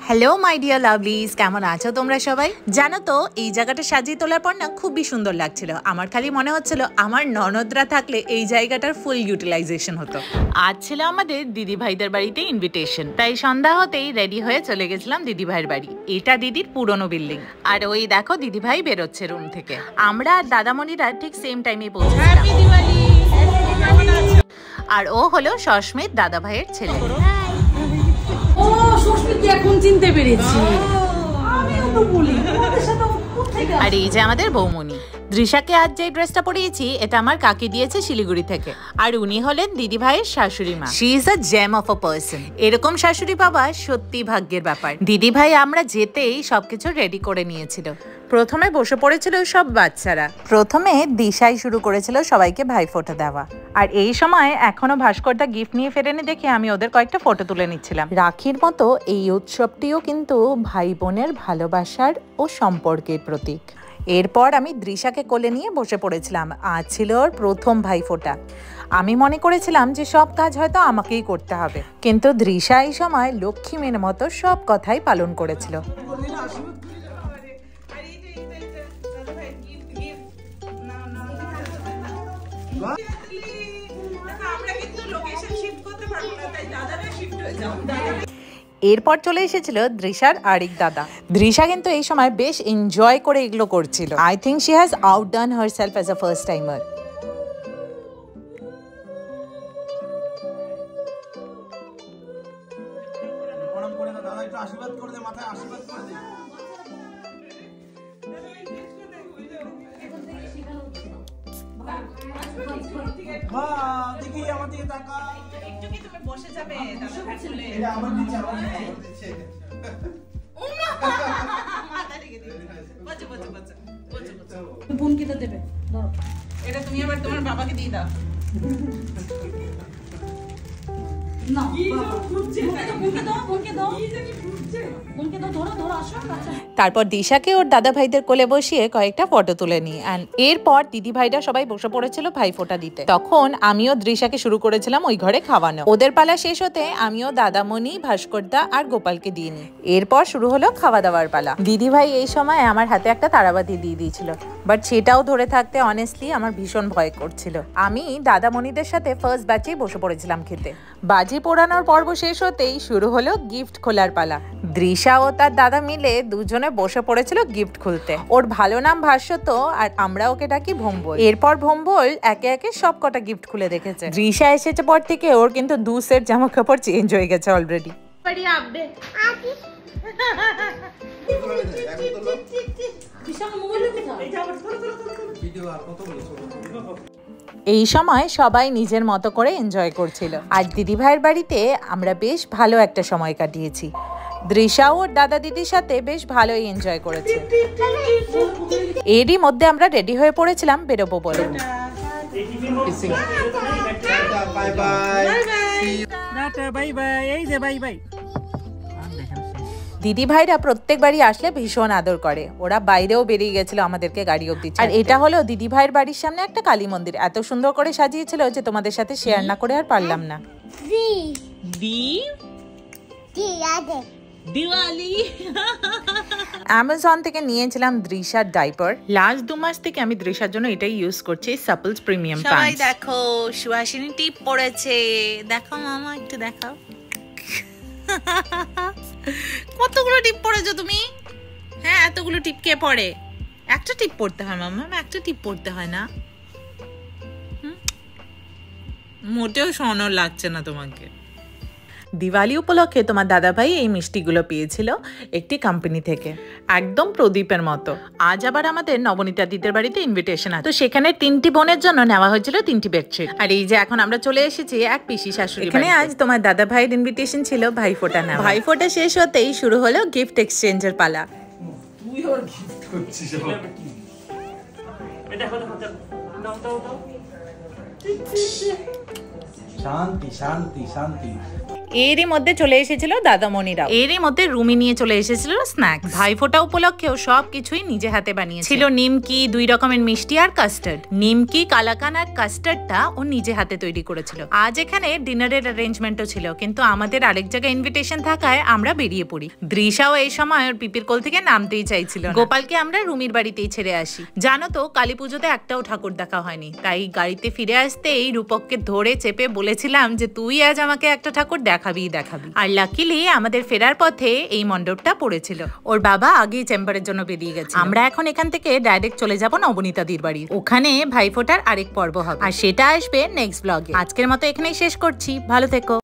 Hello my dear লাভলিজ, কেমন আছো তোমরা সবাই? জানো তো এই জায়গাটা সাজিয়ে তোলার পর না খুবই সুন্দর লাগছিল। আমার খালি মনে হচ্ছিল আমার ননদরা থাকলে এই জায়গাটার ফুল ইউটিলাইজেশন হতো। আজ ছিল আমাদের দিদি ভাইদের বাড়িতে ইনভিটেশন, তাই সন্ধ্যা হতেই রেডি হয়ে চলে গেছিলাম দিদি ভাইয়ের বাড়ি। এটা দিদির পুরনো বিল্ডিং, আর ওই দেখো দিদি ভাই বেরোচ্ছে রুম থেকে। আমরা আর দাদামণিরা ঠিক সেম টাইমে পৌঁছেছিলাম। আর ও হলো সস্মিত দাদা ভাইয়ের ছেলে। ও সুস্মিতি এখন চিনতে পেরেছি। আমিও তো বলি তোমাদের সাথে কোথায় গেছে। আর এই যে আমাদের বৌমনি দৃশাকে আজ যে ড্রেসটা পরিয়েছি এটা আমার কাকি দিয়েছে শিলিগুড়ি থেকে। আর উনি হলেন দিদি ভাইয়ের শাশুড়ি মা। She is a gem of a person. এরকম শাশুড়ি পাওয়া সত্যি ভাগ্যের ব্যাপার। দিদি ভাই আমরা যেতেই সবকিছু রেডি করে নিয়েছিল। প্রথমে বসে পড়েছিল সব বাচ্চারা। প্রথমে দিশাই শুরু করেছিল সবাইকে ভাইফোঁটা দেওয়া। আর এই সময় এখনো ভাস্করদা গিফট নিয়ে ফেরেনি দেখে আমি ওদের কয়েকটা ফটো তুলে নিচ্ছিলাম। রাখির মতো এই উৎসবটিও কিন্তু ভাই বোনের ভালোবাসার ও সম্পর্কের প্রতীক। এরপর আমি দৃশাকে কোলে নিয়ে বসে পড়েছিলাম। আজ ছিল ওর প্রথম ভাইফোঁটা। আমি মনে করেছিলাম যে সব কাজ হয়তো আমাকেই করতে হবে, কিন্তু দৃশা এই সময় লক্ষ্মী মেয়ের মতো সব কথাই পালন করেছিল। এরপর চলে এসেছিল দৃশার আরেক দাদা। দৃশা কিন্তু এই সময় বেশ এনজয় করে এগুলো করছিল। I think she has outdone herself as a first timer. বোনকে তো দেবে, ধরো এটা তুমি আবার তোমার বাবাকে দিয়ে দাও। না বোনকে দাও, ধরো ধরো, আসো। তারপর দিশাকে ওর দাদা ভাইদের কোলে বসিয়ে কয়েকটা ফটো তুলে নিই। এরপর দিদি ভাইরা সবাই বসে পড়েছিল ভাইফোঁটা দিতে। তখন আমিও দৃশাকে শুরু করেছিলাম ওই ঘরে খাওয়ানো। ওদের পালা শেষ হতে আমিও দাদামণি, ভাস্করদা আর গোপালকে দিয়ে নিই। এরপর শুরু হলো খাওয়া দাওয়ার পালা। দিদি ভাই এই সময় আমার হাতে একটা তারাবাতি দিয়ে দিয়েছিল, বাট সেটাও ধরে থাকতে অনেস্টলি আমার ভীষণ ভয় করছিল। আমি দাদামণিদের সাথে ফার্স্ট ব্যাচেই বসে পড়েছিলাম খেতে। বাজি পোড়ানোর পর্ব শেষ হতেই শুরু হলো গিফট খোলার পালা। দৃশা ও তার দাদা মিলে দুজনে বসে পড়েছিল গিফট খুলতে। ওর ভালো নাম ভাস্বত, আর আমরা ওকে ডাকি ভোম্বল। এরপর ভোম্বল একে একে সব কটা গিফট খুলে দেখেছে। দৃশা এসেছে পর থেকে ওর কিন্তু 2 সেট জামা কাপড় চেঞ্জ হয়ে গেছে অলরেডি। এই সময় সবাই নিজের মতো করে এনজয় করছিল। আজ দিদি ভাইয়ের বাড়িতে আমরা বেশ ভালো একটা সময় কাটিয়েছি। দৃশা ও দাদা দিদির সাথে বেশ ভালোই এনজয় করেছে। এরই মধ্যে আমরা রেডি হয়ে পড়েছিলাম বেরোবো বলে। দিদি ভাইরা প্রত্যেক বাড়ি আসলে ভীষণ আদর করে। ওরা বাইরেও বেরিয়ে গেছিল আমাদেরকে গাড়ি অব্দি। আর এটা হলো দিদি ভাইয়ের বাড়ির সামনে একটা কালী মন্দির। এত সুন্দর করে সাজিয়েছিল যে তোমাদের সাথে শেয়ার না করে আর পারলাম না। অ্যামাজন থেকে নিয়েছিলাম দৃশার ডাইপার। লাস্ট 2 মাস থেকে আমি দৃশার জন্য এটাই ইউজ করছি, সাপলস প্রিমিয়াম প্যান্টস। সবাই দেখো সুহাসিনী টিপ পড়েছে। দেখো মামা, একটু দেখাও। কতগুলো টিপ পড়েছো তুমি? হ্যাঁ, এতগুলো টিপ কে পড়ে? একটা টিপ পড়তে হয় মামা, একটা টিপ পড়তে হয় না। মোটেও সুন্দর লাগছে না তোমাকে। দিওয়ালি উপলক্ষে তোমার দাদা ভাই এই মিষ্টিগুলো পেয়েছিল একটি কোম্পানি থেকে, একদম প্রদীপের মতো। আজ আবার আমাদের নবনীতা দিদির বাড়িতে ইনভিটেশন আছে, তো সেখানে 3টি বোনের জন্য নেওয়া হয়েছিল 3টি বেডশিট। আর এই যে এখন আমরা চলে এসেছি এক পিসি শাশুড়ি। এখানে আজ তোমার দাদা ভাইয়ের ইনভিটেশন ছিল ভাইফোঁটা নেওয়া। ভাইফোঁটা শেষ হতেই শুরু হলো গিফট এক্সচেঞ্জের পালা। তুই আর গিফট করছিস? শান্তি শান্তি শান্তি। এরই মধ্যে চলে এসেছিল দাদামণিরাও, এরই মধ্যে রুমি নিয়ে চলে এসেছিল স্ন্যাক্স। ভাইফোঁটা উপলক্ষেও সবকিছুই নিজে হাতে বানিয়েছিল। ছিল নিমকি, 2 রকমের মিষ্টি আর কাস্টার্ড। নিমকি, কালাকান আর কাস্টার্ডটা ও নিজে হাতে তৈরি করেছিল। আজ এখানে ডিনারের অ্যারেঞ্জমেন্টও ছিল, কিন্তু আমাদের আরেক জায়গায় ইনভিটেশন থাকায় আমরা বেরিয়ে পড়ি। দৃশাও এই সময় ওর পিপির কোল থেকে নামতেই চাইছিল না। গোপালকে আমরা রুমির বাড়িতেই ছেড়ে আসি। জানো তো, কালী পুজোতে একটাও ঠাকুর দেখা হয়নি, তাই গাড়িতে ফিরে আসতেই রূপককে ধরে চেপে বলেছিলাম যে তুই আজ আমাকে একটা ঠাকুর দেখাবি। আর লাকিলি আমাদের ফেরার পথে এই মণ্ডপটা পড়েছিল। ওর বাবা আগেই চেম্বারের জন্য বেরিয়ে গেছে। আমরা এখন এখান থেকে ডাইরেক্ট চলে যাব নবনীতাদির বাড়ি। ওখানে ভাইফোঁটার আরেক পর্ব হবে, আর সেটা আসবে নেক্সট ব্লগে। আজকের মতো এখানেই শেষ করছি। ভালো থেকো।